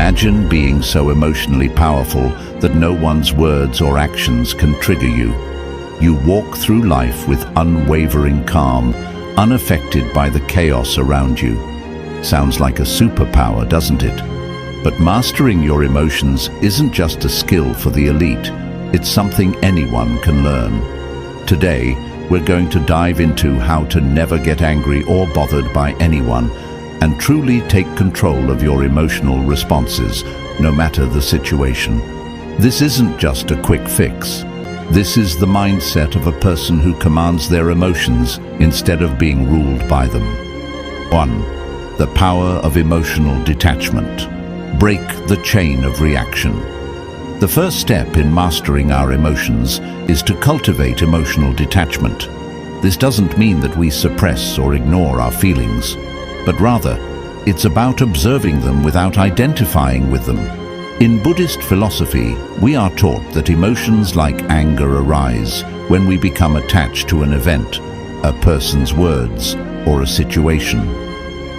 Imagine being so emotionally powerful that no one's words or actions can trigger you. You walk through life with unwavering calm, unaffected by the chaos around you. Sounds like a superpower, doesn't it? But mastering your emotions isn't just a skill for the elite. It's something anyone can learn. Today, we're going to dive into how to never get angry or bothered by anyone and truly take control of your emotional responses, no matter the situation. This isn't just a quick fix. This is the mindset of a person who commands their emotions instead of being ruled by them. 1. The power of emotional detachment. Break the chain of reaction. The first step in mastering our emotions is to cultivate emotional detachment. This doesn't mean that we suppress or ignore our feelings, but rather, it's about observing them without identifying with them. In Buddhist philosophy, we are taught that emotions like anger arise when we become attached to an event, a person's words, or a situation.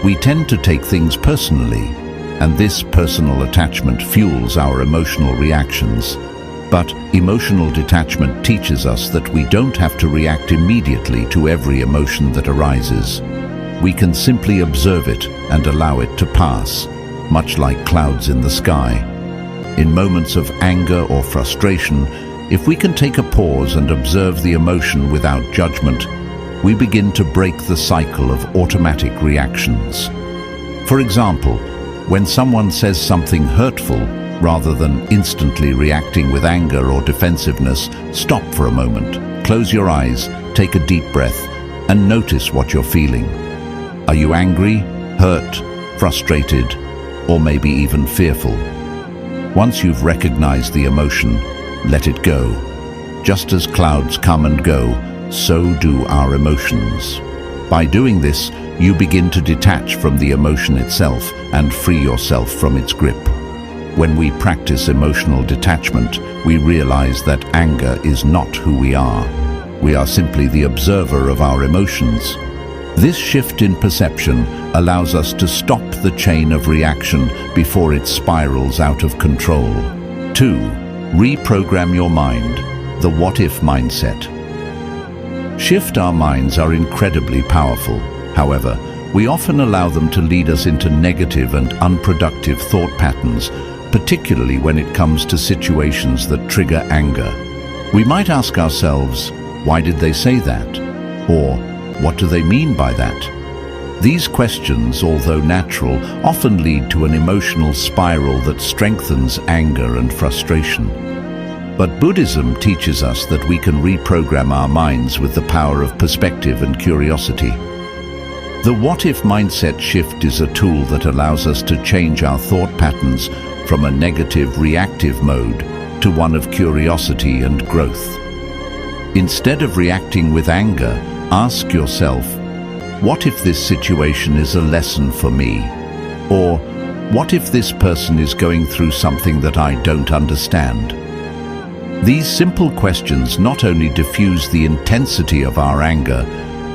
We tend to take things personally, and this personal attachment fuels our emotional reactions. But emotional detachment teaches us that we don't have to react immediately to every emotion that arises. We can simply observe it and allow it to pass, much like clouds in the sky. In moments of anger or frustration, if we can take a pause and observe the emotion without judgment, we begin to break the cycle of automatic reactions. For example, when someone says something hurtful, rather than instantly reacting with anger or defensiveness, stop for a moment, close your eyes, take a deep breath, and notice what you're feeling. Are you angry, hurt, frustrated, or maybe even fearful? Once you've recognized the emotion, let it go. Just as clouds come and go, so do our emotions. By doing this, you begin to detach from the emotion itself and free yourself from its grip. When we practice emotional detachment, we realize that anger is not who we are. We are simply the observer of our emotions. This shift in perception allows us to stop the chain of reaction before it spirals out of control. 2. Reprogram your mind, the what-if mindset. Shift our minds are incredibly powerful. However, we often allow them to lead us into negative and unproductive thought patterns, particularly when it comes to situations that trigger anger. We might ask ourselves, why did they say that? Or, what do they mean by that? These questions, although natural, often lead to an emotional spiral that strengthens anger and frustration. But Buddhism teaches us that we can reprogram our minds with the power of perspective and curiosity. The what-if mindset shift is a tool that allows us to change our thought patterns from a negative, reactive mode to one of curiosity and growth. Instead of reacting with anger, ask yourself, what if this situation is a lesson for me? Or, what if this person is going through something that I don't understand? These simple questions not only diffuse the intensity of our anger,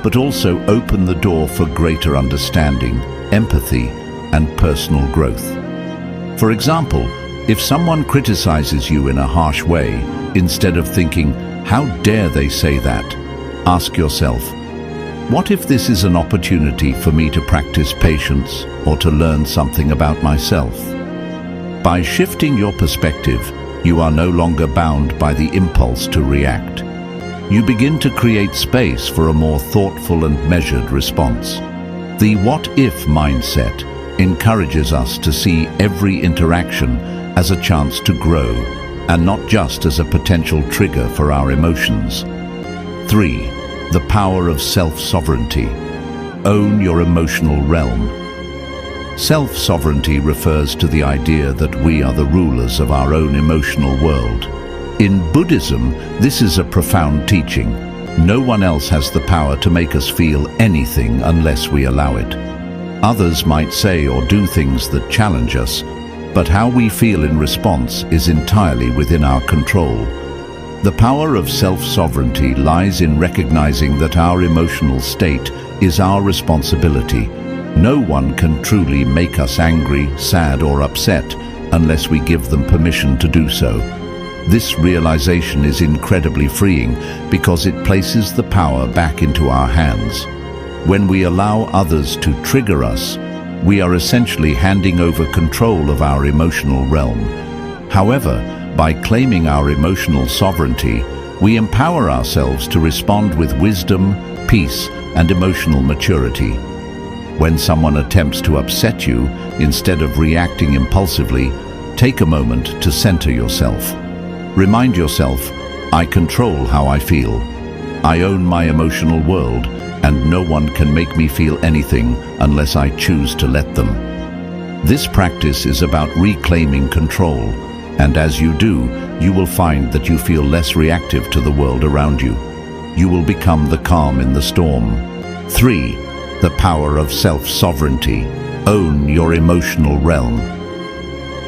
but also open the door for greater understanding, empathy, and personal growth. For example, if someone criticizes you in a harsh way, instead of thinking, how dare they say that? Ask yourself, what if this is an opportunity for me to practice patience or to learn something about myself? By shifting your perspective, you are no longer bound by the impulse to react. You begin to create space for a more thoughtful and measured response. The what-if mindset encourages us to see every interaction as a chance to grow, and not just as a potential trigger for our emotions. 3. The power of self-sovereignty. Own your emotional realm. Self-sovereignty refers to the idea that we are the rulers of our own emotional world. In Buddhism, this is a profound teaching. No one else has the power to make us feel anything unless we allow it. Others might say or do things that challenge us, but how we feel in response is entirely within our control. The power of self-sovereignty lies in recognizing that our emotional state is our responsibility. No one can truly make us angry, sad, or upset, unless we give them permission to do so. This realization is incredibly freeing because it places the power back into our hands. When we allow others to trigger us, we are essentially handing over control of our emotional realm. However, by claiming our emotional sovereignty, we empower ourselves to respond with wisdom, peace, and emotional maturity. When someone attempts to upset you, instead of reacting impulsively, take a moment to center yourself. Remind yourself, I control how I feel. I own my emotional world, and no one can make me feel anything unless I choose to let them. This practice is about reclaiming control, and as you do, you will find that you feel less reactive to the world around you. You will become the calm in the storm. 3. The power of self-sovereignty. Own your emotional realm.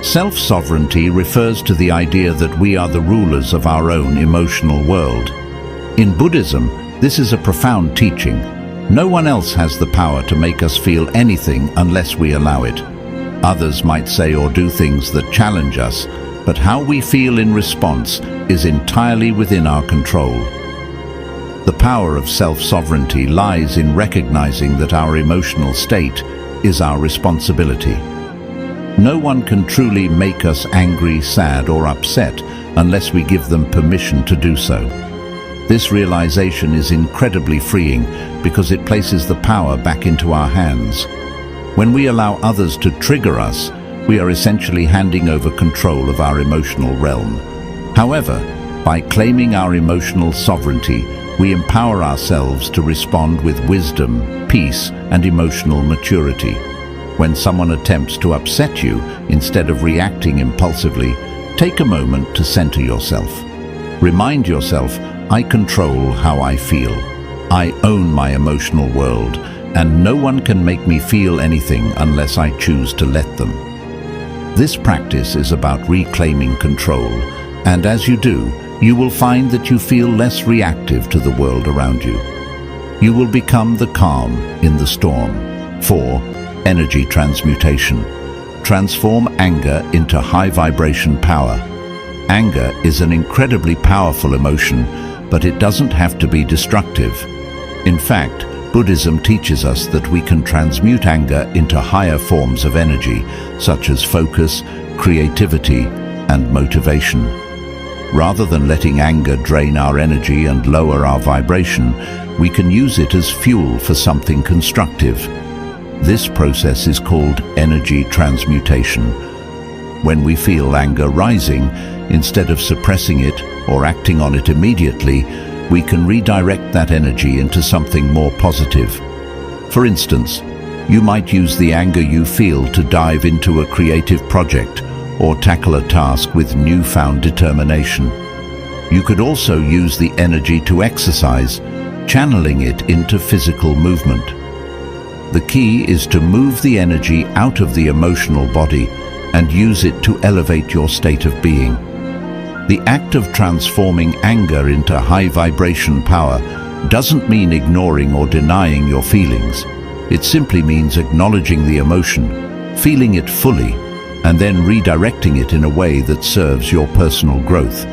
Self-sovereignty refers to the idea that we are the rulers of our own emotional world. In Buddhism, this is a profound teaching. No one else has the power to make us feel anything unless we allow it. Others might say or do things that challenge us, but how we feel in response is entirely within our control. The power of self-sovereignty lies in recognizing that our emotional state is our responsibility. No one can truly make us angry, sad, or upset unless we give them permission to do so. This realization is incredibly freeing because it places the power back into our hands. When we allow others to trigger us, we are essentially handing over control of our emotional realm. However, by claiming our emotional sovereignty, we empower ourselves to respond with wisdom, peace, and emotional maturity. When someone attempts to upset you, instead of reacting impulsively, take a moment to center yourself. Remind yourself, I control how I feel. I own my emotional world, and no one can make me feel anything unless I choose to let them. This practice is about reclaiming control, and as you do, you will find that you feel less reactive to the world around you. You will become the calm in the storm. 4. Energy transmutation. Transform anger into high vibration power. Anger is an incredibly powerful emotion, but it doesn't have to be destructive. In fact, Buddhism teaches us that we can transmute anger into higher forms of energy, such as focus, creativity, and motivation. Rather than letting anger drain our energy and lower our vibration, we can use it as fuel for something constructive. This process is called energy transmutation. When we feel anger rising, instead of suppressing it or acting on it immediately, we can redirect that energy into something more positive. For instance, you might use the anger you feel to dive into a creative project or tackle a task with newfound determination. You could also use the energy to exercise, channeling it into physical movement. The key is to move the energy out of the emotional body and use it to elevate your state of being. The act of transforming anger into high vibration power doesn't mean ignoring or denying your feelings. It simply means acknowledging the emotion, feeling it fully, and then redirecting it in a way that serves your personal growth.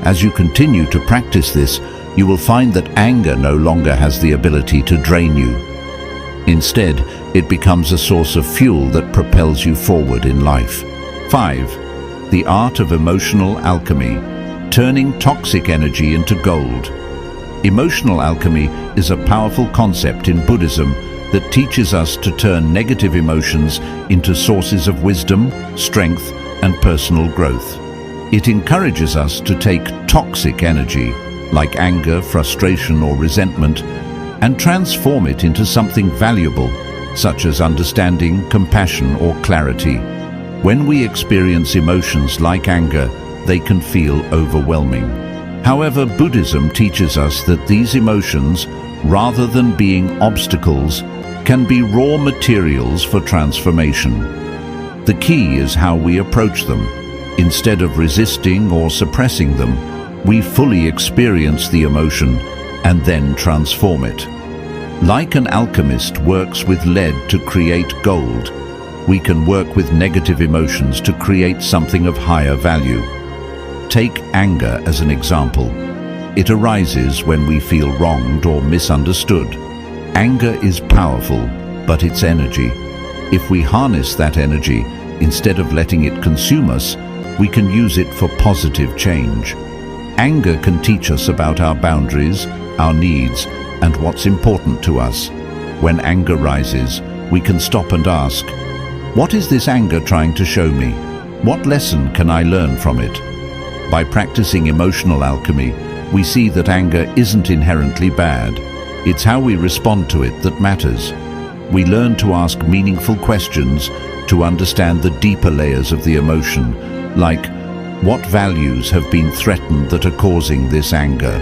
As you continue to practice this, you will find that anger no longer has the ability to drain you. Instead, it becomes a source of fuel that propels you forward in life. 5. The art of emotional alchemy, turning toxic energy into gold. Emotional alchemy is a powerful concept in Buddhism that teaches us to turn negative emotions into sources of wisdom, strength, and personal growth. It encourages us to take toxic energy, like anger, frustration, or resentment, and transform it into something valuable, such as understanding, compassion, or clarity. When we experience emotions like anger, they can feel overwhelming. However, Buddhism teaches us that these emotions, rather than being obstacles, can be raw materials for transformation. The key is how we approach them. Instead of resisting or suppressing them, we fully experience the emotion and then transform it. Like an alchemist works with lead to create gold, we can work with negative emotions to create something of higher value. Take anger as an example. It arises when we feel wronged or misunderstood. Anger is powerful, but it's energy. If we harness that energy, instead of letting it consume us, we can use it for positive change. Anger can teach us about our boundaries, our needs, and what's important to us. When anger rises, we can stop and ask, what is this anger trying to show me? What lesson can I learn from it? By practicing emotional alchemy, we see that anger isn't inherently bad. It's how we respond to it that matters. We learn to ask meaningful questions to understand the deeper layers of the emotion, like, what values have been threatened that are causing this anger?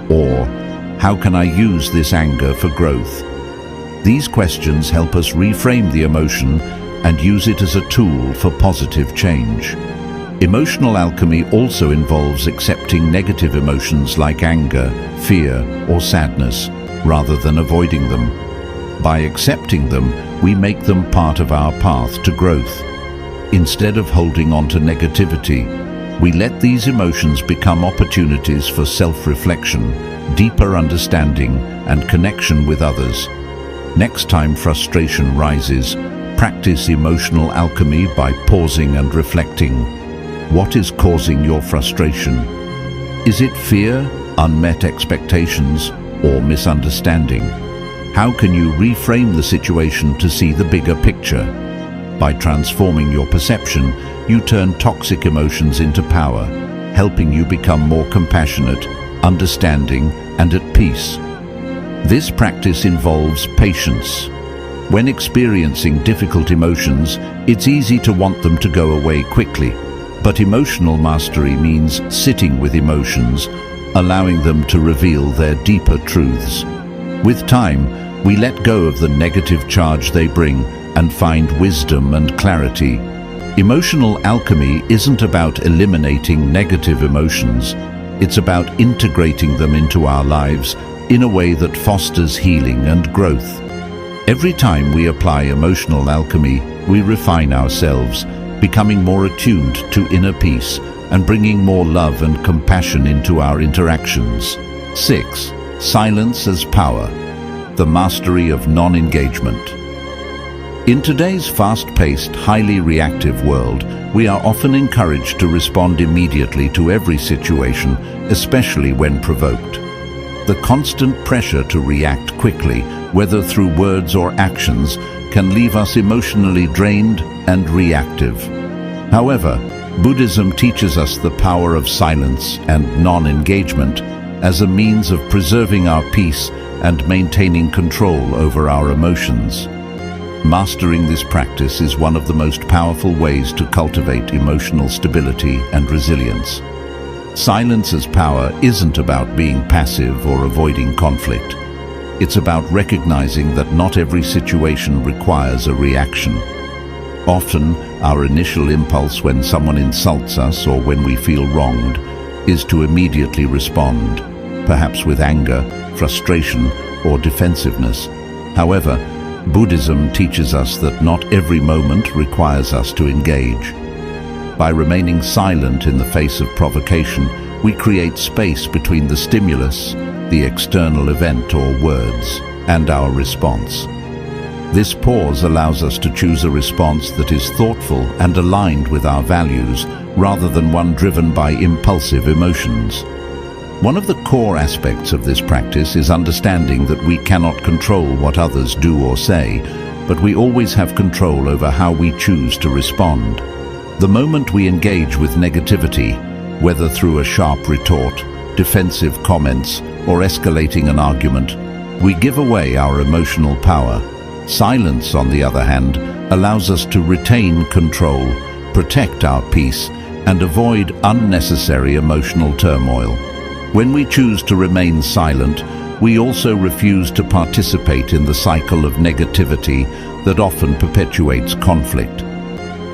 Or, how can I use this anger for growth? These questions help us reframe the emotion and use it as a tool for positive change. Emotional alchemy also involves accepting negative emotions like anger, fear, or sadness, rather than avoiding them. By accepting them, we make them part of our path to growth. Instead of holding on to negativity, we let these emotions become opportunities for self-reflection, deeper understanding, and connection with others. Next time frustration rises, practice emotional alchemy by pausing and reflecting. What is causing your frustration? Is it fear, unmet expectations, or misunderstanding? How can you reframe the situation to see the bigger picture? By transforming your perception, you turn toxic emotions into power, helping you become more compassionate, understanding, and at peace. This practice involves patience. When experiencing difficult emotions, it's easy to want them to go away quickly. But emotional mastery means sitting with emotions, allowing them to reveal their deeper truths. With time, we let go of the negative charge they bring and find wisdom and clarity. Emotional alchemy isn't about eliminating negative emotions. It's about integrating them into our lives in a way that fosters healing and growth. Every time we apply emotional alchemy, we refine ourselves, becoming more attuned to inner peace and bringing more love and compassion into our interactions. 6. Silence as power. The mastery of non-engagement. In today's fast-paced, highly reactive world, we are often encouraged to respond immediately to every situation, especially when provoked. The constant pressure to react quickly, whether through words or actions, can leave us emotionally drained and reactive. However, Buddhism teaches us the power of silence and non-engagement as a means of preserving our peace and maintaining control over our emotions. Mastering this practice is one of the most powerful ways to cultivate emotional stability and resilience. Silence as power isn't about being passive or avoiding conflict. It's about recognizing that not every situation requires a reaction. Often, our initial impulse when someone insults us or when we feel wronged is to immediately respond, perhaps with anger, frustration, or defensiveness. However, Buddhism teaches us that not every moment requires us to engage. By remaining silent in the face of provocation, we create space between the stimulus, the external event or words, and our response. This pause allows us to choose a response that is thoughtful and aligned with our values, rather than one driven by impulsive emotions. One of the core aspects of this practice is understanding that we cannot control what others do or say, but we always have control over how we choose to respond. The moment we engage with negativity, whether through a sharp retort, defensive comments, or escalating an argument, we give away our emotional power. Silence, on the other hand, allows us to retain control, protect our peace, and avoid unnecessary emotional turmoil. When we choose to remain silent, we also refuse to participate in the cycle of negativity that often perpetuates conflict.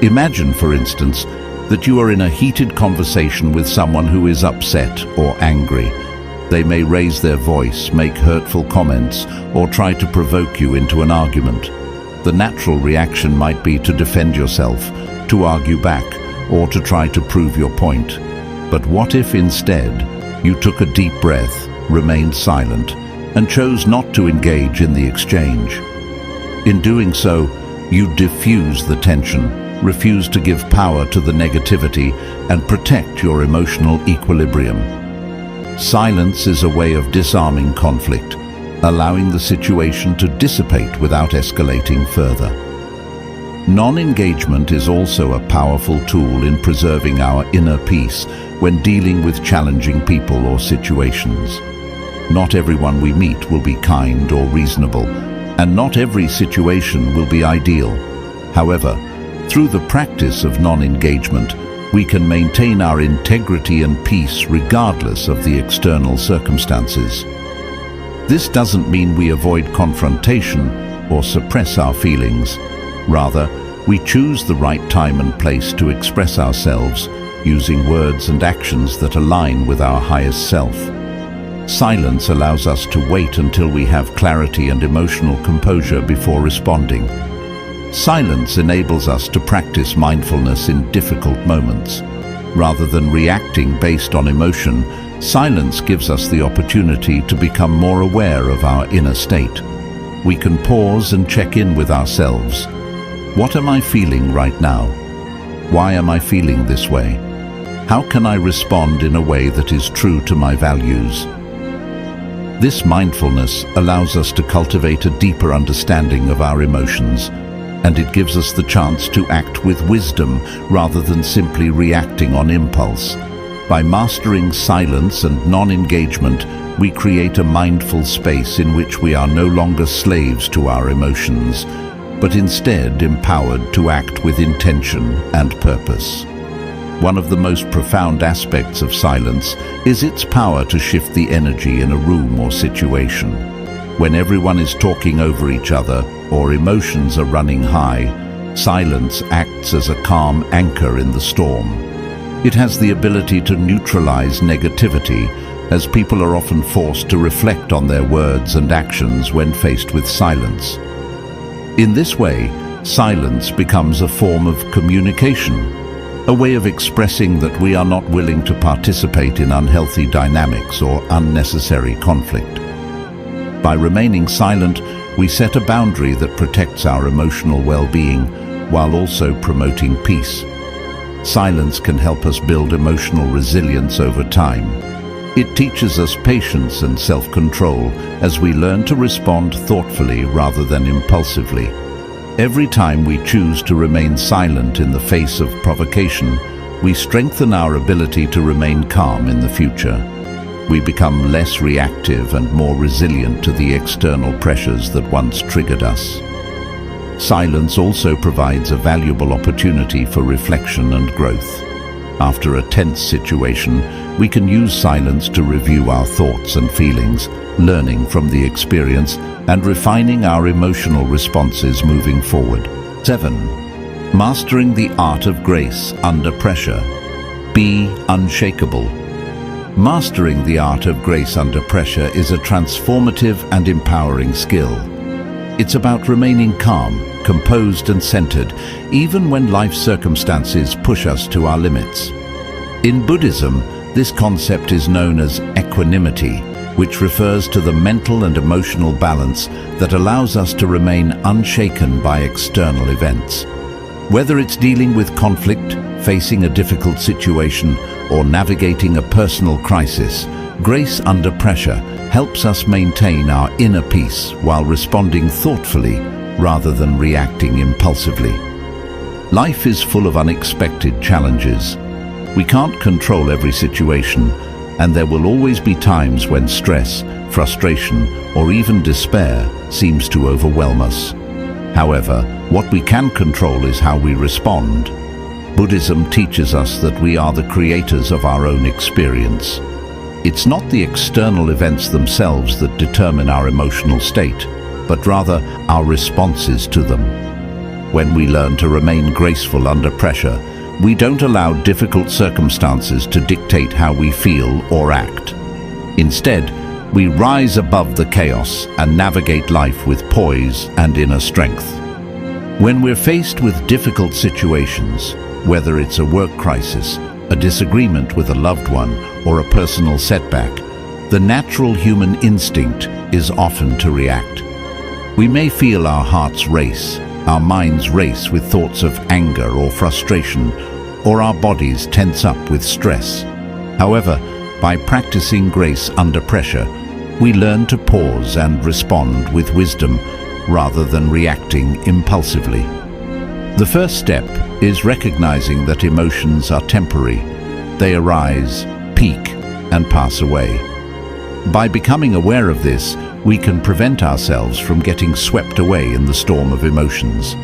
Imagine, for instance, that you are in a heated conversation with someone who is upset or angry. They may raise their voice, make hurtful comments, or try to provoke you into an argument. The natural reaction might be to defend yourself, to argue back, or to try to prove your point. But what if instead you took a deep breath, remained silent, and chose not to engage in the exchange? In doing so, you diffuse the tension, refuse to give power to the negativity, and protect your emotional equilibrium. Silence is a way of disarming conflict, allowing the situation to dissipate without escalating further. Non-engagement is also a powerful tool in preserving our inner peace when dealing with challenging people or situations. Not everyone we meet will be kind or reasonable, and not every situation will be ideal. However, through the practice of non-engagement, we can maintain our integrity and peace regardless of the external circumstances. This doesn't mean we avoid confrontation or suppress our feelings. Rather, we choose the right time and place to express ourselves, using words and actions that align with our highest self. Silence allows us to wait until we have clarity and emotional composure before responding. Silence enables us to practice mindfulness in difficult moments. Rather than reacting based on emotion, silence gives us the opportunity to become more aware of our inner state. We can pause and check in with ourselves. What am I feeling right now? Why am I feeling this way? How can I respond in a way that is true to my values? This mindfulness allows us to cultivate a deeper understanding of our emotions, and it gives us the chance to act with wisdom rather than simply reacting on impulse. By mastering silence and non-engagement, we create a mindful space in which we are no longer slaves to our emotions, but instead empowered to act with intention and purpose. One of the most profound aspects of silence is its power to shift the energy in a room or situation. When everyone is talking over each other or emotions are running high, silence acts as a calm anchor in the storm. It has the ability to neutralize negativity, as people are often forced to reflect on their words and actions when faced with silence. In this way, silence becomes a form of communication, a way of expressing that we are not willing to participate in unhealthy dynamics or unnecessary conflict. By remaining silent, we set a boundary that protects our emotional well-being while also promoting peace. Silence can help us build emotional resilience over time. It teaches us patience and self-control as we learn to respond thoughtfully rather than impulsively. Every time we choose to remain silent in the face of provocation, we strengthen our ability to remain calm in the future. We become less reactive and more resilient to the external pressures that once triggered us. Silence also provides a valuable opportunity for reflection and growth. After a tense situation, we can use silence to review our thoughts and feelings, learning from the experience and refining our emotional responses moving forward. 7. Mastering the art of grace under pressure. Be unshakable. Mastering the art of grace under pressure is a transformative and empowering skill. It's about remaining calm, composed and centered, even when life circumstances push us to our limits. In Buddhism, this concept is known as equanimity, which refers to the mental and emotional balance that allows us to remain unshaken by external events. Whether it's dealing with conflict, facing a difficult situation, or navigating a personal crisis, grace under pressure helps us maintain our inner peace while responding thoughtfully rather than reacting impulsively. Life is full of unexpected challenges. We can't control every situation, and there will always be times when stress, frustration, or even despair seems to overwhelm us. However, what we can control is how we respond. Buddhism teaches us that we are the creators of our own experience. It's not the external events themselves that determine our emotional state, but rather our responses to them. When we learn to remain graceful under pressure, we don't allow difficult circumstances to dictate how we feel or act. Instead, we rise above the chaos and navigate life with poise and inner strength. When we're faced with difficult situations, whether it's a work crisis, a disagreement with a loved one, or a personal setback, the natural human instinct is often to react. We may feel our hearts race, our minds race with thoughts of anger or frustration, or our bodies tense up with stress. However, by practicing grace under pressure, we learn to pause and respond with wisdom rather than reacting impulsively. The first step is recognizing that emotions are temporary. They arise, peak, and pass away. By becoming aware of this, we can prevent ourselves from getting swept away in the storm of emotions.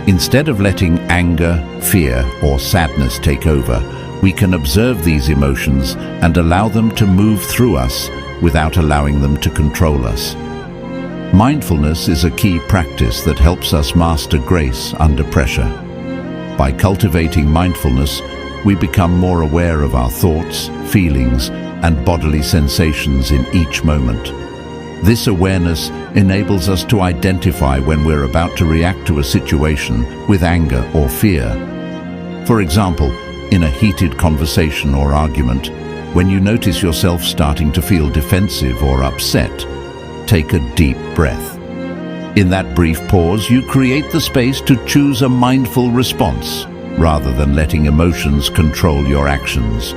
Instead of letting anger, fear, or sadness take over, we can observe these emotions and allow them to move through us without allowing them to control us. Mindfulness is a key practice that helps us master grace under pressure. By cultivating mindfulness, we become more aware of our thoughts, feelings, and bodily sensations in each moment. This awareness enables us to identify when we're about to react to a situation with anger or fear. For example, in a heated conversation or argument, when you notice yourself starting to feel defensive or upset, take a deep breath. In that brief pause, you create the space to choose a mindful response, rather than letting emotions control your actions.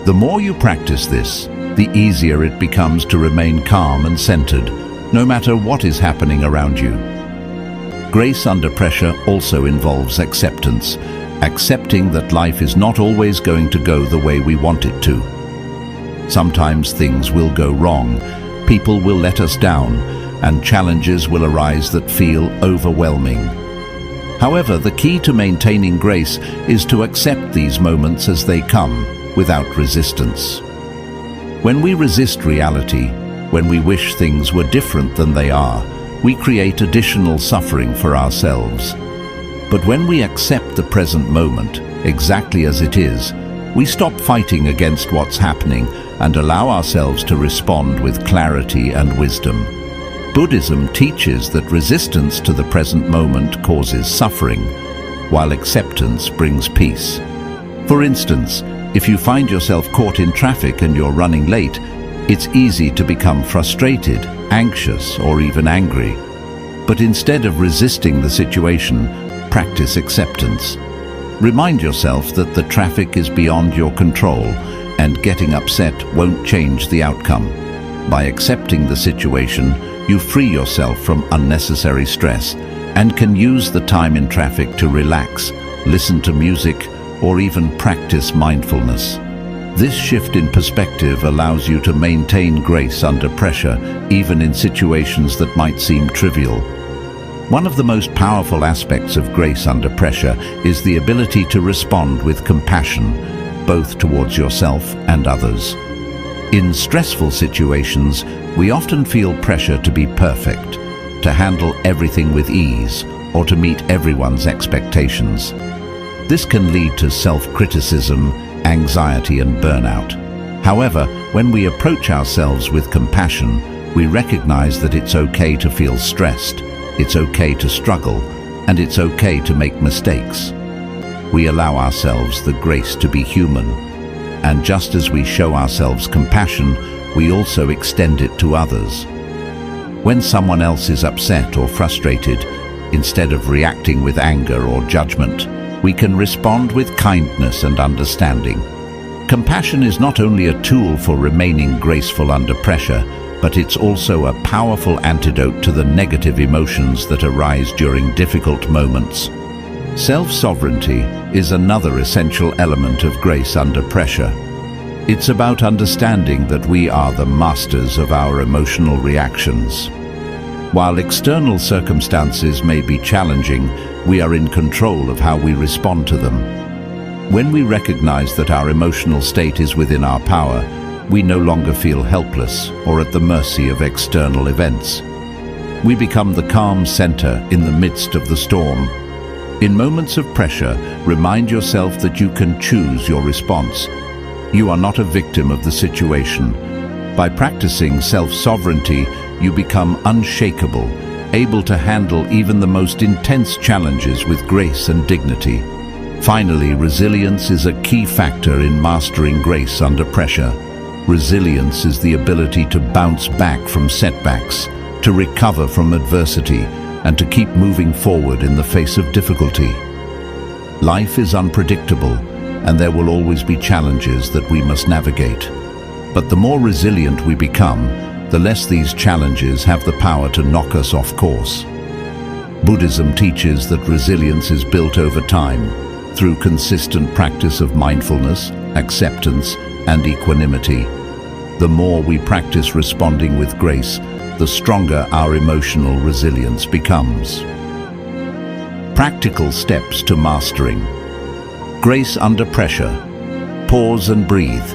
The more you practice this, the easier it becomes to remain calm and centered, no matter what is happening around you. Grace under pressure also involves acceptance, accepting that life is not always going to go the way we want it to. Sometimes things will go wrong, people will let us down, and challenges will arise that feel overwhelming. However, the key to maintaining grace is to accept these moments as they come, without resistance. When we resist reality, when we wish things were different than they are, we create additional suffering for ourselves. But when we accept the present moment, exactly as it is, we stop fighting against what's happening and allow ourselves to respond with clarity and wisdom. Buddhism teaches that resistance to the present moment causes suffering, while acceptance brings peace. For instance, if you find yourself caught in traffic and you're running late, it's easy to become frustrated, anxious, or even angry. But instead of resisting the situation, practice acceptance. Remind yourself that the traffic is beyond your control, and getting upset won't change the outcome. By accepting the situation, you free yourself from unnecessary stress and can use the time in traffic to relax, listen to music, or even practice mindfulness. This shift in perspective allows you to maintain grace under pressure, even in situations that might seem trivial. One of the most powerful aspects of grace under pressure is the ability to respond with compassion, both towards yourself and others. In stressful situations, we often feel pressure to be perfect, to handle everything with ease, or to meet everyone's expectations. This can lead to self-criticism, anxiety, and burnout. However, when we approach ourselves with compassion, we recognize that it's okay to feel stressed, it's okay to struggle, and it's okay to make mistakes. We allow ourselves the grace to be human, and just as we show ourselves compassion, we also extend it to others. When someone else is upset or frustrated, instead of reacting with anger or judgment, we can respond with kindness and understanding. Compassion is not only a tool for remaining graceful under pressure, but it's also a powerful antidote to the negative emotions that arise during difficult moments. Self-sovereignty is another essential element of grace under pressure. It's about understanding that we are the masters of our emotional reactions. While external circumstances may be challenging, we are in control of how we respond to them. When we recognize that our emotional state is within our power, we no longer feel helpless or at the mercy of external events. We become the calm center in the midst of the storm. In moments of pressure, remind yourself that you can choose your response. You are not a victim of the situation. By practicing self-sovereignty, you become unshakable, able to handle even the most intense challenges with grace and dignity. Finally, resilience is a key factor in mastering grace under pressure. Resilience is the ability to bounce back from setbacks, to recover from adversity, and to keep moving forward in the face of difficulty. Life is unpredictable, and there will always be challenges that we must navigate. But the more resilient we become, the less these challenges have the power to knock us off course. Buddhism teaches that resilience is built over time, through consistent practice of mindfulness, acceptance, and equanimity. The more we practice responding with grace, the stronger our emotional resilience becomes. Practical steps to mastering. Grace under pressure. Pause and breathe.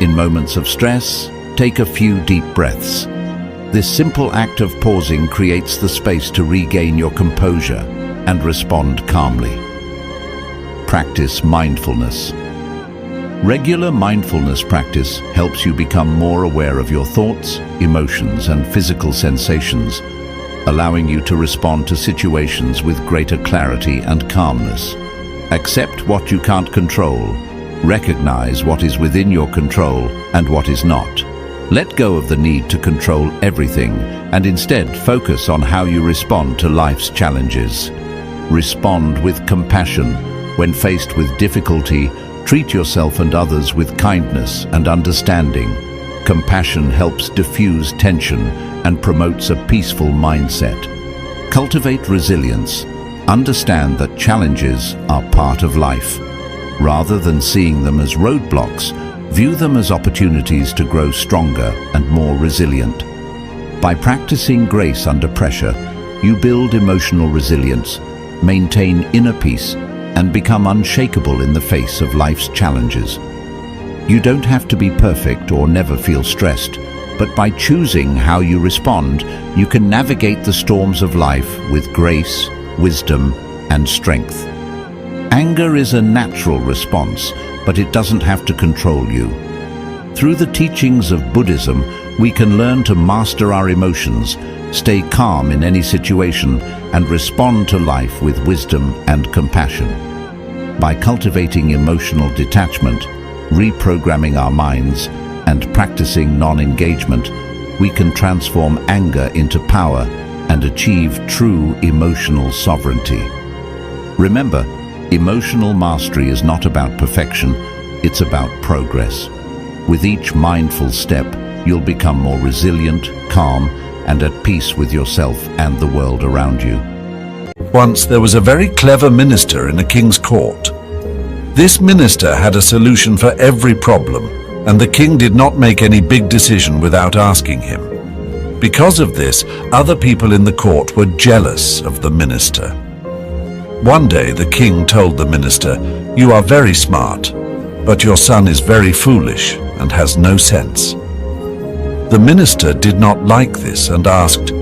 In moments of stress, take a few deep breaths. This simple act of pausing creates the space to regain your composure and respond calmly. Practice mindfulness. Regular mindfulness practice helps you become more aware of your thoughts, emotions, and physical sensations, allowing you to respond to situations with greater clarity and calmness. Accept what you can't control. Recognize what is within your control and what is not. Let go of the need to control everything and instead focus on how you respond to life's challenges. Respond with compassion. When faced with difficulty, treat yourself and others with kindness and understanding. Compassion helps diffuse tension and promotes a peaceful mindset. Cultivate resilience. Understand that challenges are part of life. Rather than seeing them as roadblocks, view them as opportunities to grow stronger and more resilient. By practicing grace under pressure, you build emotional resilience, maintain inner peace, and become unshakable in the face of life's challenges. You don't have to be perfect or never feel stressed, but by choosing how you respond, you can navigate the storms of life with grace, wisdom, and strength. Anger is a natural response, but it doesn't have to control you. Through the teachings of Buddhism, we can learn to master our emotions, stay calm in any situation, and respond to life with wisdom and compassion. By cultivating emotional detachment, reprogramming our minds, and practicing non-engagement, we can transform anger into power and achieve true emotional sovereignty. Remember, emotional mastery is not about perfection, it's about progress. With each mindful step, you'll become more resilient, calm, and at peace with yourself and the world around you. Once there was a very clever minister in a king's court. This minister had a solution for every problem, and the king did not make any big decision without asking him. Because of this, other people in the court were jealous of the minister. One day the king told the minister, "You are very smart, but your son is very foolish and has no sense." The minister did not like this and asked,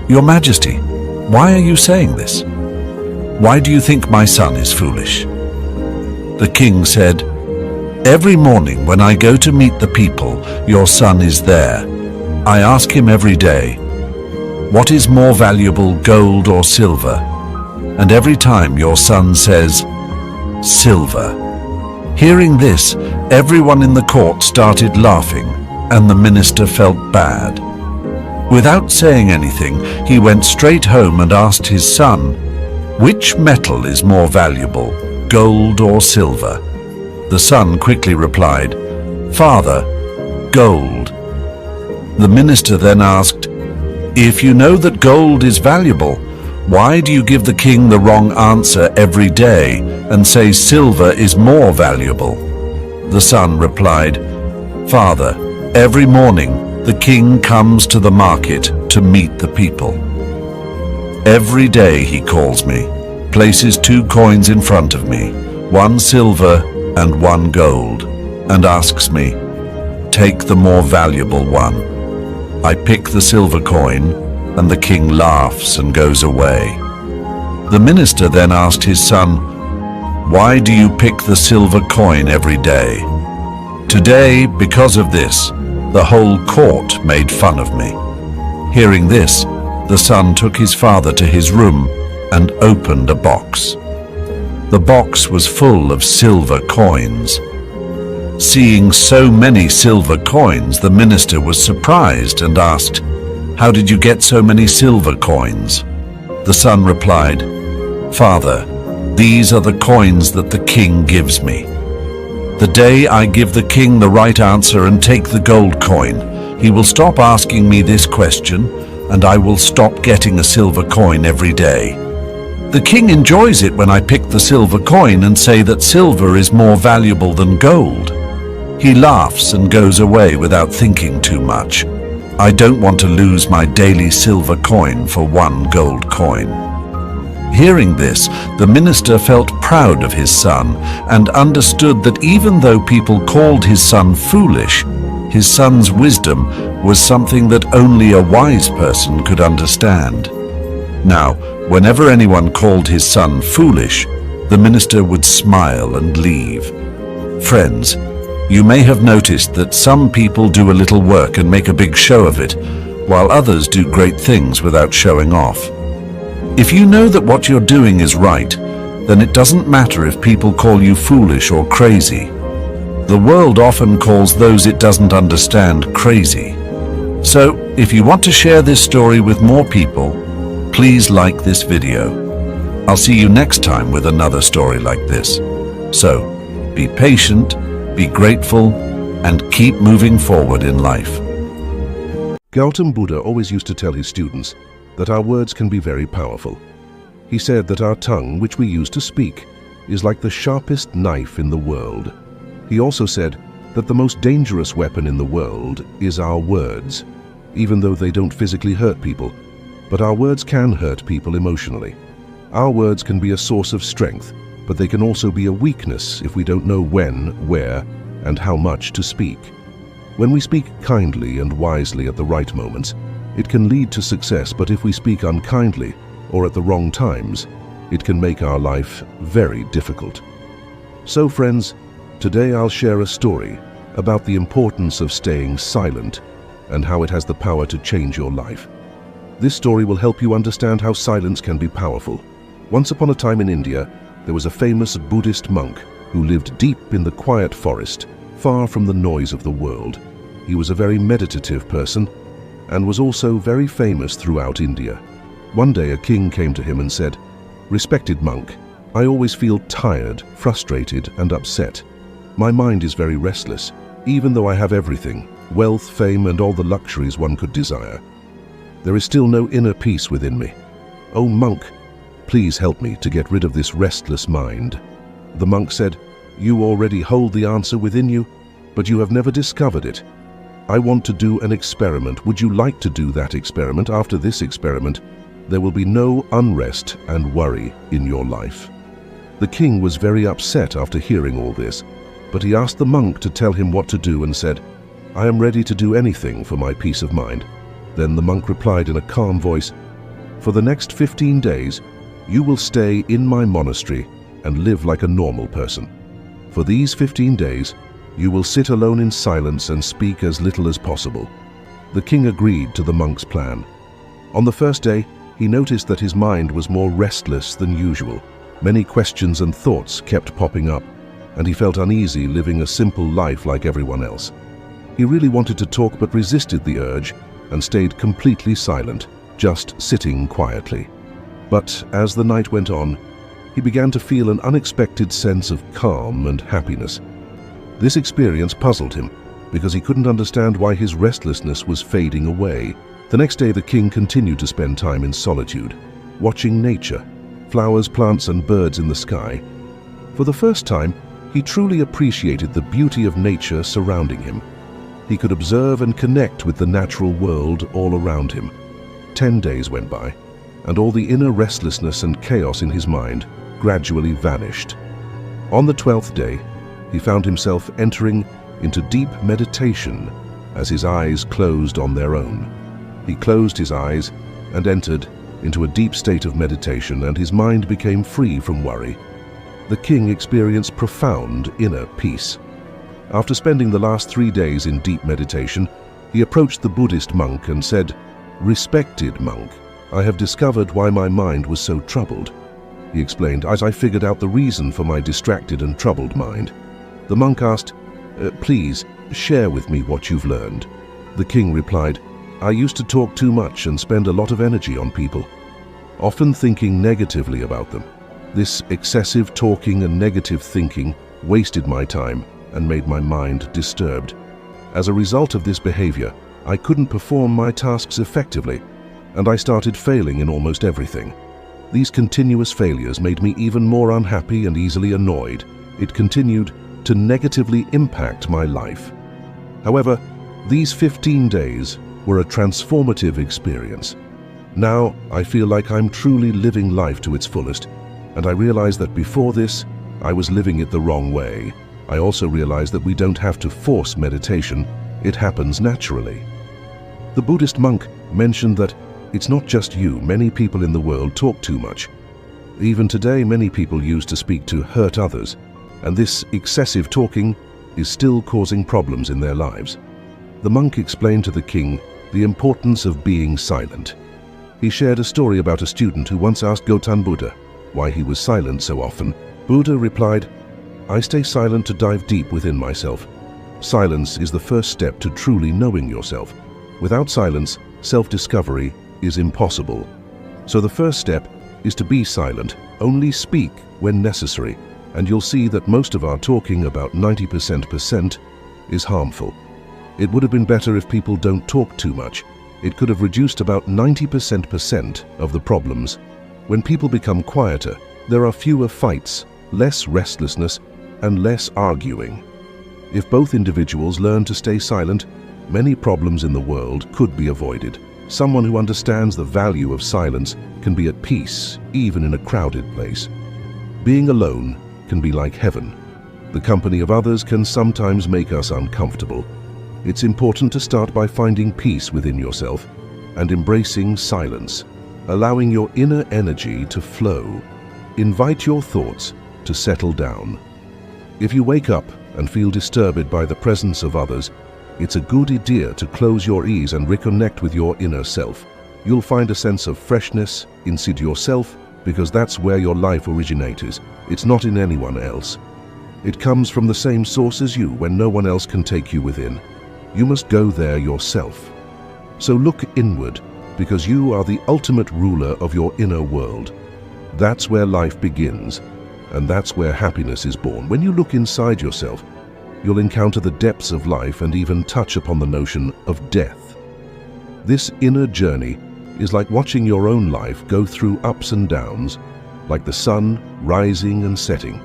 "Your Majesty, why are you saying this? Why do you think my son is foolish?" The king said, "Every morning when I go to meet the people, your son is there. I ask him every day, 'What is more valuable, gold or silver?' And every time your son says, 'Silver.'" Hearing this, everyone in the court started laughing, and the minister felt bad. Without saying anything, he went straight home and asked his son, "Which metal is more valuable, gold or silver?" The son quickly replied, "Father, gold." The minister then asked, "If you know that gold is valuable, why do you give the king the wrong answer every day and say silver is more valuable?" The son replied, "Father, every morning the king comes to the market to meet the people. Every day he calls me, places 2 coins in front of me, 1 silver and 1 gold, and asks me, 'Take the more valuable one.' I pick the silver coin, and the king laughs and goes away." The minister then asked his son, "Why do you pick the silver coin every day?" "Today, because of this, the whole court made fun of me." Hearing this, the son took his father to his room and opened a box. The box was full of silver coins. Seeing so many silver coins, the minister was surprised and asked, "How did you get so many silver coins?" The son replied, "Father, these are the coins that the king gives me. The day I give the king the right answer and take the gold coin, he will stop asking me this question, and I will stop getting a silver coin every day. The king enjoys it when I pick the silver coin and say that silver is more valuable than gold. He laughs and goes away without thinking too much. I don't want to lose my daily silver coin for one gold coin." Hearing this, the minister felt proud of his son and understood that even though people called his son foolish, his son's wisdom was something that only a wise person could understand. Now, whenever anyone called his son foolish, the minister would smile and leave. Friends, you may have noticed that some people do a little work and make a big show of it, while others do great things without showing off. If you know that what you're doing is right, then it doesn't matter if people call you foolish or crazy. The world often calls those it doesn't understand crazy. So, if you want to share this story with more people, please like this video. I'll see you next time with another story like this. So, be patient, be grateful, and keep moving forward in life. Gautam Buddha always used to tell his students that our words can be very powerful. He said that our tongue, which we use to speak, is like the sharpest knife in the world. He also said that the most dangerous weapon in the world is our words, even though they don't physically hurt people. But our words can hurt people emotionally. Our words can be a source of strength, but they can also be a weakness if we don't know when, where, and how much to speak. When we speak kindly and wisely at the right moments, it can lead to success, but if we speak unkindly or at the wrong times, it can make our life very difficult. So friends, today I'll share a story about the importance of staying silent and how it has the power to change your life. This story will help you understand how silence can be powerful. Once upon a time in India, there was a famous Buddhist monk who lived deep in the quiet forest, far from the noise of the world. He was a very meditative person and was also very famous throughout India. One day a king came to him and said, "Respected monk, I always feel tired, frustrated, and upset. My mind is very restless, even though I have everything, wealth, fame, and all the luxuries one could desire. There is still no inner peace within me. Oh monk, please help me to get rid of this restless mind." The monk said, "You already hold the answer within you, but you have never discovered it. I want to do an experiment. Would you like to do that experiment? After this experiment, there will be no unrest and worry in your life." The king was very upset after hearing all this, but he asked the monk to tell him what to do and said, "I am ready to do anything for my peace of mind." Then the monk replied in a calm voice, "For the next 15 days, you will stay in my monastery and live like a normal person. For these 15 days, you will sit alone in silence and speak as little as possible." The king agreed to the monk's plan. On the first day, he noticed that his mind was more restless than usual. Many questions and thoughts kept popping up, and he felt uneasy living a simple life like everyone else. He really wanted to talk but resisted the urge and stayed completely silent, just sitting quietly. But as the night went on, he began to feel an unexpected sense of calm and happiness. This experience puzzled him because he couldn't understand why his restlessness was fading away. The next day the king continued to spend time in solitude, watching nature, flowers, plants, and birds in the sky. For the first time, he truly appreciated the beauty of nature surrounding him. He could observe and connect with the natural world all around him. 10 days went by, and all the inner restlessness and chaos in his mind gradually vanished. On the 12th day, he found himself entering into deep meditation as his eyes closed on their own. He closed his eyes and entered into a deep state of meditation, and his mind became free from worry. The king experienced profound inner peace. After spending the last 3 days in deep meditation, he approached the Buddhist monk and said, "Respected monk, I have discovered why my mind was so troubled," he explained, as I figured out the reason for my distracted and troubled mind. The monk asked, "Please, share with me what you've learned." The king replied, "I used to talk too much and spend a lot of energy on people, often thinking negatively about them. This excessive talking and negative thinking wasted my time and made my mind disturbed. As a result of this behavior, I couldn't perform my tasks effectively, and I started failing in almost everything. These continuous failures made me even more unhappy and easily annoyed. It continued to negatively impact my life. However, these 15 days were a transformative experience. Now I feel like I'm truly living life to its fullest, and I realize that before this, I was living it the wrong way. I also realize that we don't have to force meditation, it happens naturally." The Buddhist monk mentioned that it's not just you, many people in the world talk too much. Even today, many people use to speak to hurt others, and this excessive talking is still causing problems in their lives. The monk explained to the king the importance of being silent. He shared a story about a student who once asked Gautama Buddha why he was silent so often. Buddha replied, "I stay silent to dive deep within myself. Silence is the first step to truly knowing yourself. Without silence, self-discovery is impossible. So the first step is to be silent, only speak when necessary, and you'll see that most of our talking, about 90% is harmful. It would have been better if people don't talk too much. It could have reduced about 90% of the problems. When people become quieter, there are fewer fights, less restlessness, and less arguing. If both individuals learn to stay silent, many problems in the world could be avoided. Someone who understands the value of silence can be at peace, even in a crowded place. Being alone can be like heaven. The company of others can sometimes make us uncomfortable. It's important to start by finding peace within yourself and embracing silence, allowing your inner energy to flow. Invite your thoughts to settle down. If you wake up and feel disturbed by the presence of others, it's a good idea to close your ears and reconnect with your inner self. You'll find a sense of freshness inside yourself because that's where your life originates. It's not in anyone else. It comes from the same source as you when no one else can take you within. You must go there yourself. So look inward because you are the ultimate ruler of your inner world. That's where life begins, and that's where happiness is born. When you look inside yourself, you'll encounter the depths of life and even touch upon the notion of death. This inner journey is like watching your own life go through ups and downs, like the sun rising and setting.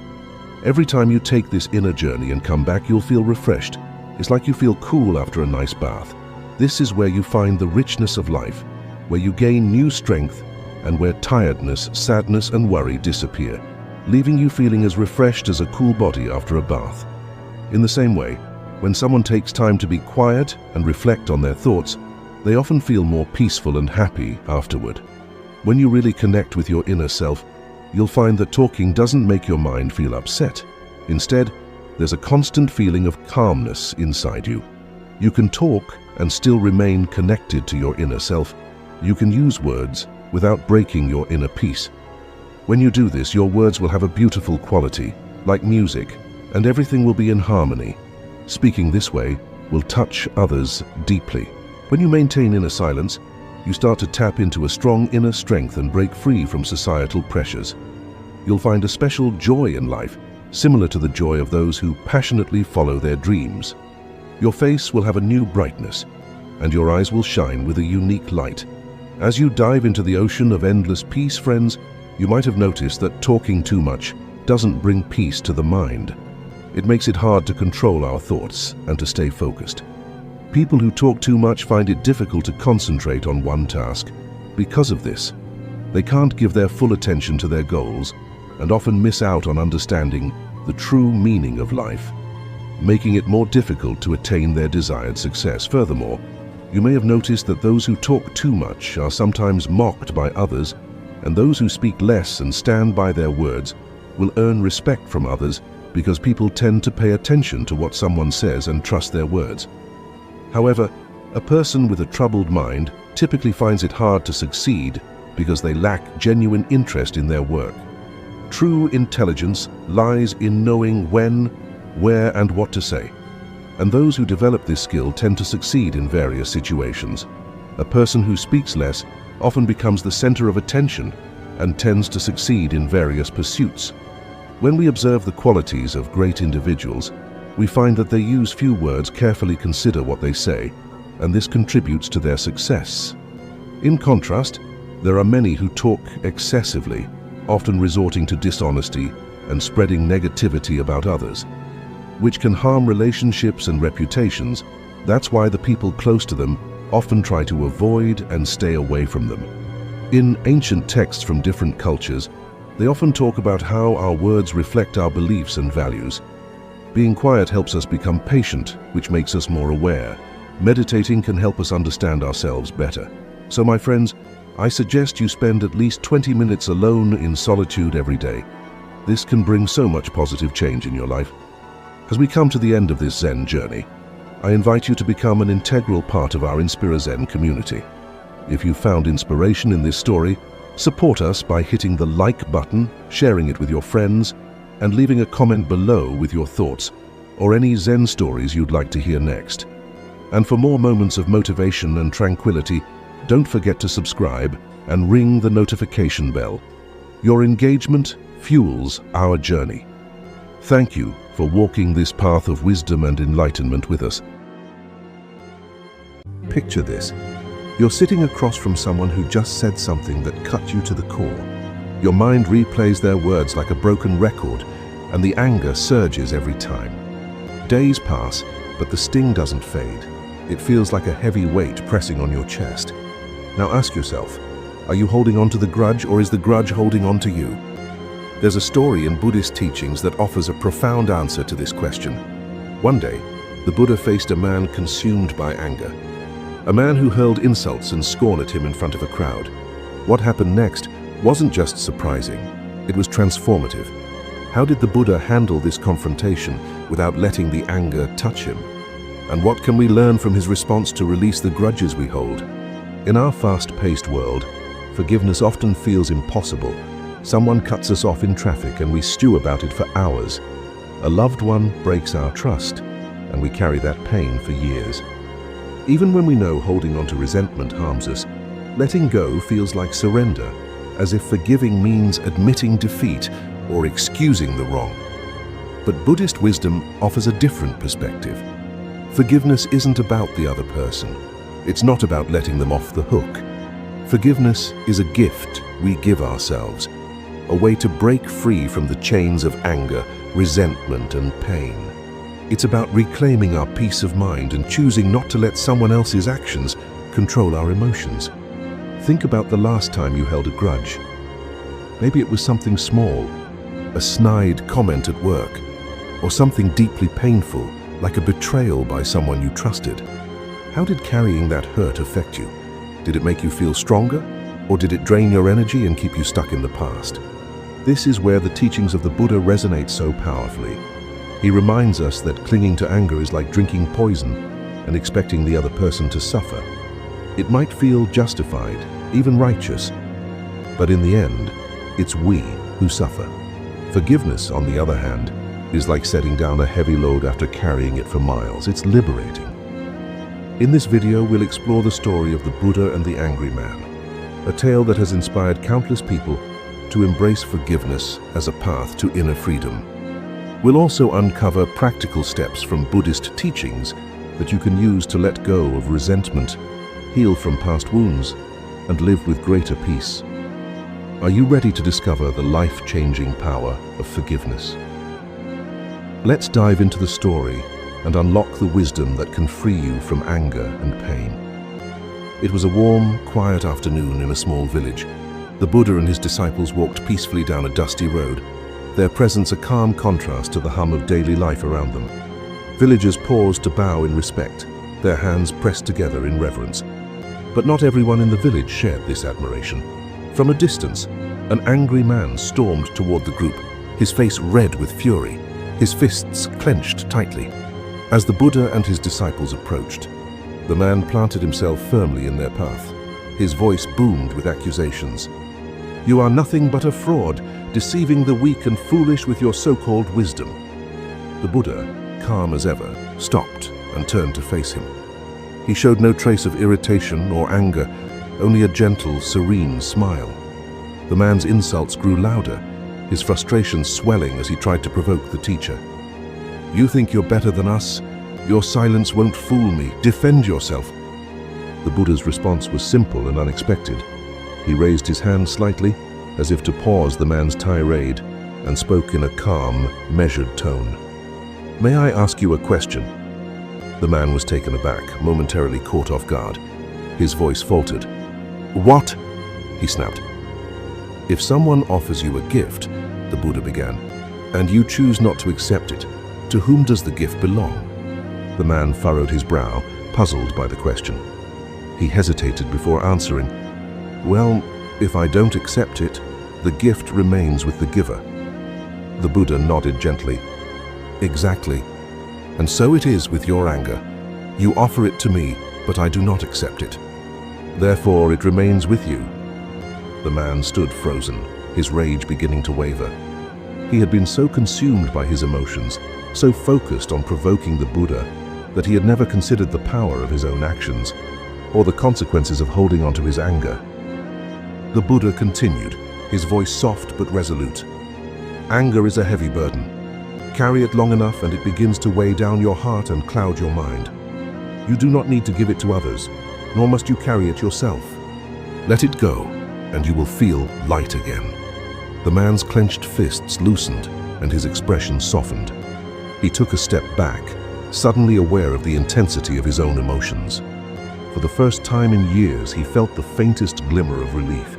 Every time you take this inner journey and come back, you'll feel refreshed. It's like you feel cool after a nice bath. This is where you find the richness of life, where you gain new strength, and where tiredness, sadness, and worry disappear, leaving you feeling as refreshed as a cool body after a bath. In the same way, when someone takes time to be quiet and reflect on their thoughts, they often feel more peaceful and happy afterward. When you really connect with your inner self, you'll find that talking doesn't make your mind feel upset. Instead, there's a constant feeling of calmness inside you. You can talk and still remain connected to your inner self. You can use words without breaking your inner peace. When you do this, your words will have a beautiful quality, like music, and everything will be in harmony. Speaking this way will touch others deeply. When you maintain inner silence, you start to tap into a strong inner strength and break free from societal pressures. You'll find a special joy in life, similar to the joy of those who passionately follow their dreams. Your face will have a new brightness, and your eyes will shine with a unique light. As you dive into the ocean of endless peace, friends, you might have noticed that talking too much doesn't bring peace to the mind. It makes it hard to control our thoughts and to stay focused. People who talk too much find it difficult to concentrate on one task. Because of this, they can't give their full attention to their goals and often miss out on understanding the true meaning of life, making it more difficult to attain their desired success. Furthermore, you may have noticed that those who talk too much are sometimes mocked by others, and those who speak less and stand by their words will earn respect from others because people tend to pay attention to what someone says and trust their words. However, a person with a troubled mind typically finds it hard to succeed because they lack genuine interest in their work. True intelligence lies in knowing when, where, and what to say. And those who develop this skill tend to succeed in various situations. A person who speaks less often becomes the center of attention and tends to succeed in various pursuits. When we observe the qualities of great individuals, we find that they use few words, carefully consider what they say, and this contributes to their success. In contrast, there are many who talk excessively, often resorting to dishonesty and spreading negativity about others, which can harm relationships and reputations. That's why the people close to them often try to avoid and stay away from them. In ancient texts from different cultures, they often talk about how our words reflect our beliefs and values. Being quiet helps us become patient, which makes us more aware. Meditating can help us understand ourselves better. So my friends, I suggest you spend at least 20 minutes alone in solitude every day. This can bring so much positive change in your life. As we come to the end of this Zen journey, I invite you to become an integral part of our Inspira Zen community. If you found inspiration in this story, support us by hitting the like button, sharing it with your friends, and leaving a comment below with your thoughts or any Zen stories you'd like to hear next. And for more moments of motivation and tranquility, don't forget to subscribe and ring the notification bell. Your engagement fuels our journey. Thank you for walking this path of wisdom and enlightenment with us. Picture this. You're sitting across from someone who just said something that cut you to the core. Your mind replays their words like a broken record, and the anger surges every time. Days pass, but the sting doesn't fade. It feels like a heavy weight pressing on your chest. Now ask yourself, are you holding on to the grudge, or is the grudge holding on to you? There's a story in Buddhist teachings that offers a profound answer to this question. One day, the Buddha faced a man consumed by anger. A man who hurled insults and scorn at him in front of a crowd. What happened next wasn't just surprising, it was transformative. How did the Buddha handle this confrontation without letting the anger touch him? And what can we learn from his response to release the grudges we hold? In our fast-paced world, forgiveness often feels impossible. Someone cuts us off in traffic and we stew about it for hours. A loved one breaks our trust, and we carry that pain for years. Even when we know holding on to resentment harms us, letting go feels like surrender, as if forgiving means admitting defeat or excusing the wrong. But Buddhist wisdom offers a different perspective. Forgiveness isn't about the other person. It's not about letting them off the hook. Forgiveness is a gift we give ourselves, a way to break free from the chains of anger, resentment, and pain. It's about reclaiming our peace of mind and choosing not to let someone else's actions control our emotions. Think about the last time you held a grudge. Maybe it was something small, a snide comment at work, or something deeply painful, like a betrayal by someone you trusted. How did carrying that hurt affect you? Did it make you feel stronger, or did it drain your energy and keep you stuck in the past? This is where the teachings of the Buddha resonate so powerfully. He reminds us that clinging to anger is like drinking poison and expecting the other person to suffer. It might feel justified, even righteous, but in the end, it's we who suffer. Forgiveness, on the other hand, is like setting down a heavy load after carrying it for miles. It's liberating. In this video, we'll explore the story of the Buddha and the angry man, a tale that has inspired countless people to embrace forgiveness as a path to inner freedom. We'll also uncover practical steps from Buddhist teachings that you can use to let go of resentment, heal from past wounds, and live with greater peace. Are you ready to discover the life-changing power of forgiveness? Let's dive into the story and unlock the wisdom that can free you from anger and pain. It was a warm, quiet afternoon in a small village. The Buddha and his disciples walked peacefully down a dusty road, their presence a calm contrast to the hum of daily life around them. Villagers paused to bow in respect, their hands pressed together in reverence. But not everyone in the village shared this admiration. From a distance, an angry man stormed toward the group, his face red with fury, his fists clenched tightly. As the Buddha and his disciples approached, the man planted himself firmly in their path, His voice boomed with accusations. "You are nothing but a fraud, deceiving the weak and foolish with your so-called wisdom." The Buddha, calm as ever, stopped and turned to face him. He showed no trace of irritation or anger, only a gentle, serene smile. The man's insults grew louder, his frustration swelling as he tried to provoke the teacher. "You think you're better than us? Your silence won't fool me. Defend yourself." The Buddha's response was simple and unexpected. He raised his hand slightly, as if to pause the man's tirade, and spoke in a calm, measured tone. "May I ask you a question?" The man was taken aback, momentarily caught off guard. His voice faltered. "What?" he snapped. "If someone offers you a gift," the Buddha began, "and you choose not to accept it, to whom does the gift belong?" The man furrowed his brow, puzzled by the question. He hesitated before answering. "Well, if I don't accept it, the gift remains with the giver." The Buddha nodded gently. "Exactly. And so it is with your anger. You offer it to me, but I do not accept it. Therefore, it remains with you." The man stood frozen, his rage beginning to waver. He had been so consumed by his emotions, so focused on provoking the Buddha, that he had never considered the power of his own actions, or the consequences of holding on to his anger. The Buddha continued, his voice soft but resolute. "Anger is a heavy burden. Carry it long enough and it begins to weigh down your heart and cloud your mind. You do not need to give it to others, nor must you carry it yourself. Let it go, and you will feel light again." The man's clenched fists loosened, and his expression softened. He took a step back, suddenly aware of the intensity of his own emotions. For the first time in years, he felt the faintest glimmer of relief.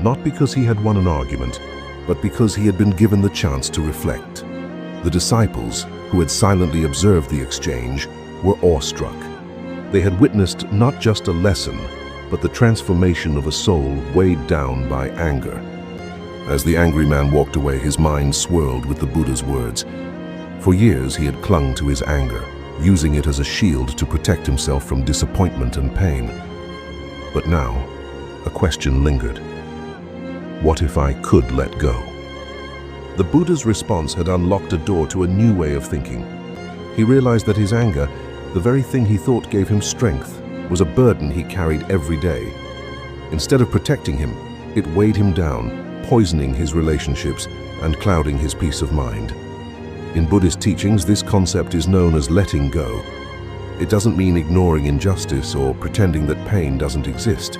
Not because he had won an argument, but because he had been given the chance to reflect. The disciples, who had silently observed the exchange, were awestruck. They had witnessed not just a lesson, but the transformation of a soul weighed down by anger. As the angry man walked away, his mind swirled with the Buddha's words. For years he had clung to his anger, using it as a shield to protect himself from disappointment and pain. But now, a question lingered. What if I could let go? The Buddha's response had unlocked a door to a new way of thinking. He realized that his anger, the very thing he thought gave him strength, was a burden he carried every day. Instead of protecting him, it weighed him down, poisoning his relationships and clouding his peace of mind. In Buddhist teachings, this concept is known as letting go. It doesn't mean ignoring injustice or pretending that pain doesn't exist.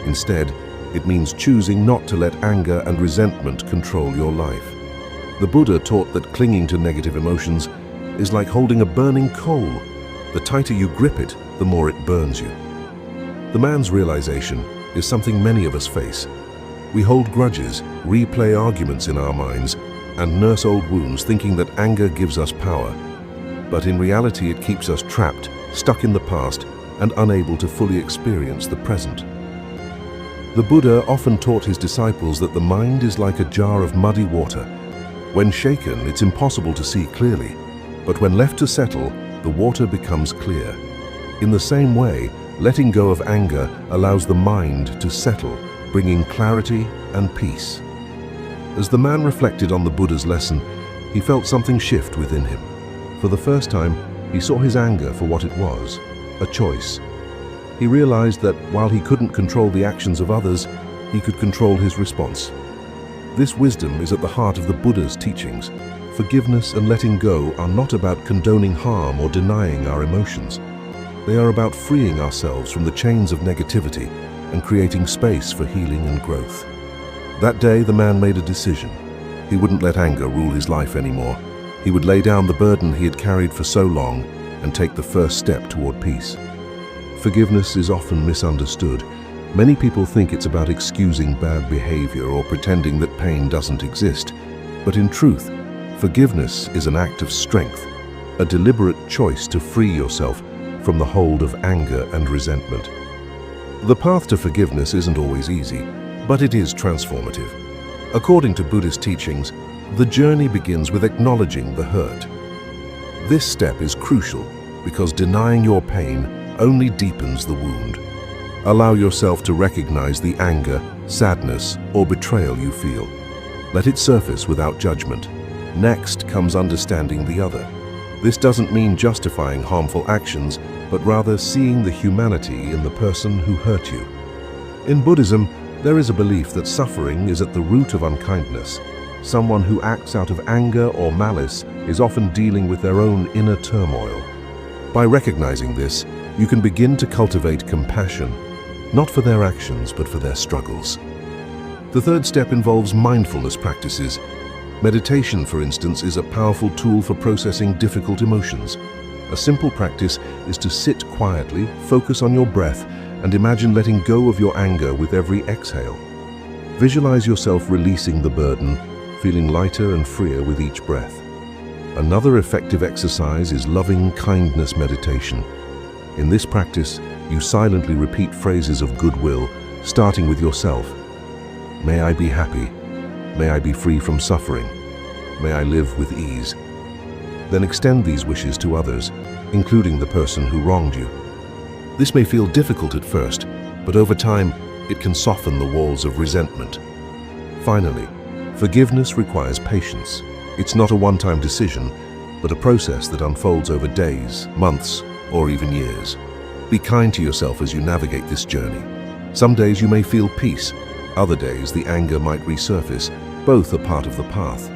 Instead, it means choosing not to let anger and resentment control your life. The Buddha taught that clinging to negative emotions is like holding a burning coal. The tighter you grip it, the more it burns you. The man's realization is something many of us face. We hold grudges, replay arguments in our minds, and nurse old wounds thinking that anger gives us power. But in reality, it keeps us trapped, stuck in the past, and unable to fully experience the present. The Buddha often taught his disciples that the mind is like a jar of muddy water. When shaken, it's impossible to see clearly, but when left to settle, the water becomes clear. In the same way, letting go of anger allows the mind to settle, bringing clarity and peace. As the man reflected on the Buddha's lesson, he felt something shift within him. For the first time, he saw his anger for what it was, a choice. He realized that while he couldn't control the actions of others, he could control his response. This wisdom is at the heart of the Buddha's teachings. Forgiveness and letting go are not about condoning harm or denying our emotions. They are about freeing ourselves from the chains of negativity and creating space for healing and growth. That day, the man made a decision. He wouldn't let anger rule his life anymore. He would lay down the burden he had carried for so long and take the first step toward peace. Forgiveness is often misunderstood. Many people think it's about excusing bad behavior or pretending that pain doesn't exist. But in truth, forgiveness is an act of strength, a deliberate choice to free yourself from the hold of anger and resentment. The path to forgiveness isn't always easy, but it is transformative. According to Buddhist teachings, the journey begins with acknowledging the hurt. This step is crucial because denying your pain only deepens the wound. Allow yourself to recognize the anger, sadness, or betrayal you feel. Let it surface without judgment. Next comes understanding the other. This doesn't mean justifying harmful actions, but rather seeing the humanity in the person who hurt you. In Buddhism, there is a belief that suffering is at the root of unkindness. Someone who acts out of anger or malice is often dealing with their own inner turmoil. By recognizing this, you can begin to cultivate compassion, not for their actions, but for their struggles. The third step involves mindfulness practices. Meditation, for instance, is a powerful tool for processing difficult emotions. A simple practice is to sit quietly, focus on your breath, and imagine letting go of your anger with every exhale. Visualize yourself releasing the burden, feeling lighter and freer with each breath. Another effective exercise is loving kindness meditation. In this practice, you silently repeat phrases of goodwill, starting with yourself. May I be happy. May I be free from suffering. May I live with ease. Then extend these wishes to others, including the person who wronged you. This may feel difficult at first, but over time, it can soften the walls of resentment. Finally, forgiveness requires patience. It's not a one-time decision, but a process that unfolds over days, months, or even years. Be kind to yourself as you navigate this journey. Some days you may feel peace, other days the anger might resurface. Both are part of the path.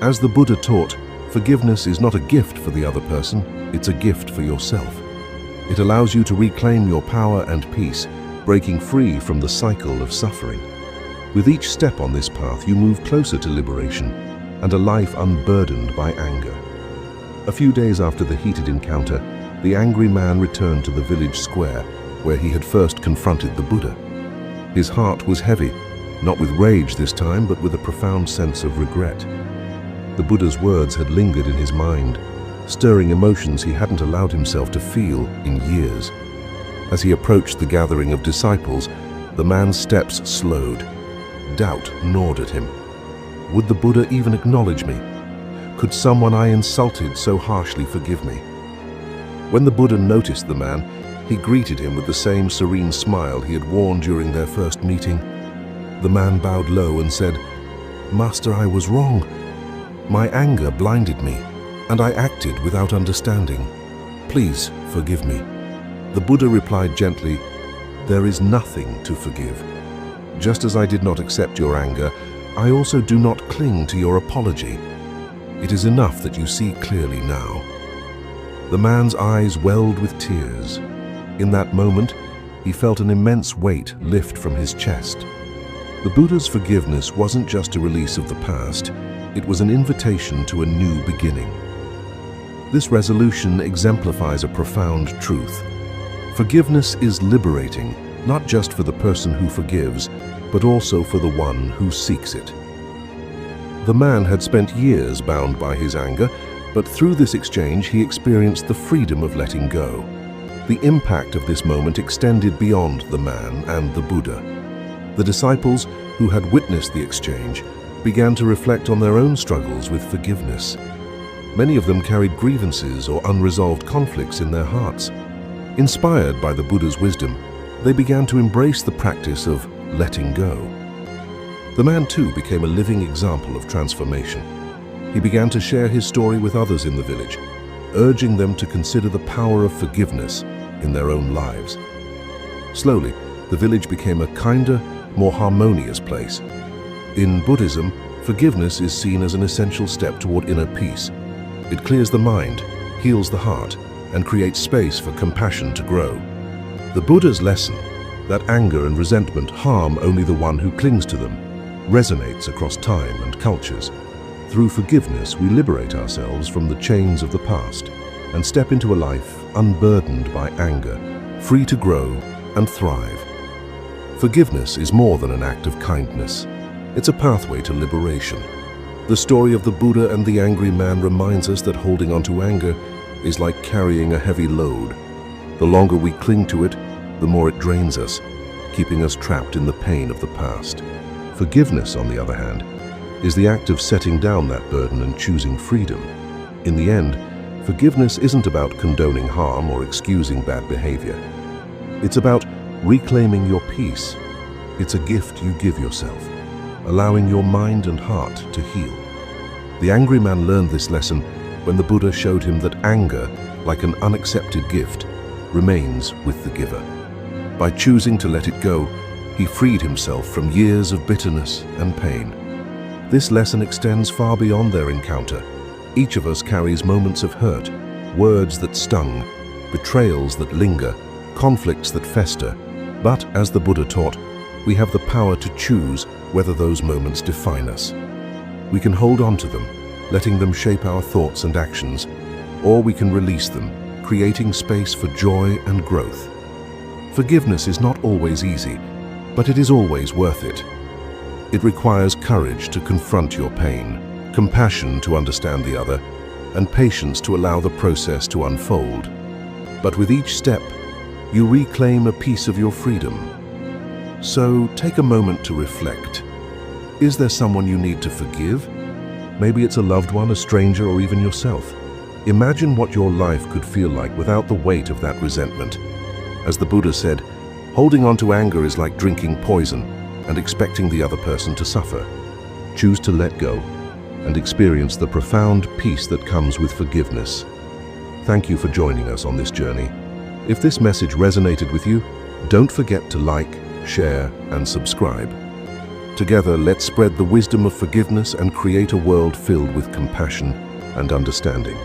As the Buddha taught, forgiveness is not a gift for the other person, it's a gift for yourself. It allows you to reclaim your power and peace, breaking free from the cycle of suffering. With each step on this path, you move closer to liberation and a life unburdened by anger. A few days after the heated encounter, the angry man returned to the village square where he had first confronted the Buddha. His heart was heavy, not with rage this time, but with a profound sense of regret. The Buddha's words had lingered in his mind, stirring emotions he hadn't allowed himself to feel in years. As he approached the gathering of disciples, the man's steps slowed. Doubt gnawed at him. Would the Buddha even acknowledge me? Could someone I insulted so harshly forgive me? When the Buddha noticed the man, he greeted him with the same serene smile he had worn during their first meeting. The man bowed low and said, "Master, I was wrong. My anger blinded me, and I acted without understanding. Please forgive me." The Buddha replied gently, "There is nothing to forgive. Just as I did not accept your anger, I also do not cling to your apology. It is enough that you see clearly now." The man's eyes welled with tears. In that moment, he felt an immense weight lift from his chest. The Buddha's forgiveness wasn't just a release of the past, it was an invitation to a new beginning. This resolution exemplifies a profound truth. Forgiveness is liberating, not just for the person who forgives, but also for the one who seeks it. The man had spent years bound by his anger, but through this exchange he experienced the freedom of letting go. The impact of this moment extended beyond the man and the Buddha. The disciples, who had witnessed the exchange, began to reflect on their own struggles with forgiveness. Many of them carried grievances or unresolved conflicts in their hearts. Inspired by the Buddha's wisdom, they began to embrace the practice of letting go. The man too became a living example of transformation. He began to share his story with others in the village, urging them to consider the power of forgiveness in their own lives. Slowly, the village became a kinder, more harmonious place. In Buddhism, forgiveness is seen as an essential step toward inner peace. It clears the mind, heals the heart, and creates space for compassion to grow. The Buddha's lesson, that anger and resentment harm only the one who clings to them, resonates across time and cultures. Through forgiveness, we liberate ourselves from the chains of the past and step into a life unburdened by anger, free to grow and thrive. Forgiveness is more than an act of kindness. It's a pathway to liberation. The story of the Buddha and the angry man reminds us that holding on to anger is like carrying a heavy load. The longer we cling to it, the more it drains us, keeping us trapped in the pain of the past. Forgiveness, on the other hand, is the act of setting down that burden and choosing freedom. In the end, forgiveness isn't about condoning harm or excusing bad behavior. It's about Reclaiming your peace, it's a gift you give yourself, allowing your mind and heart to heal. The angry man learned this lesson when the Buddha showed him that anger, like an unaccepted gift, remains with the giver. By choosing to let it go, he freed himself from years of bitterness and pain. This lesson extends far beyond their encounter. Each of us carries moments of hurt, words that stung, betrayals that linger, conflicts that fester. But, as the Buddha taught, we have the power to choose whether those moments define us. We can hold on to them, letting them shape our thoughts and actions, or we can release them, creating space for joy and growth. Forgiveness is not always easy, but it is always worth it. It requires courage to confront your pain, compassion to understand the other, and patience to allow the process to unfold. But with each step, you reclaim a piece of your freedom. So take a moment to reflect. Is there someone you need to forgive? Maybe it's a loved one, a stranger, or even yourself. Imagine what your life could feel like without the weight of that resentment. As the Buddha said, holding on to anger is like drinking poison and expecting the other person to suffer. Choose to let go and experience the profound peace that comes with forgiveness. Thank you for joining us on this journey. If this message resonated with you, don't forget to like, share, and subscribe. Together, let's spread the wisdom of forgiveness and create a world filled with compassion and understanding.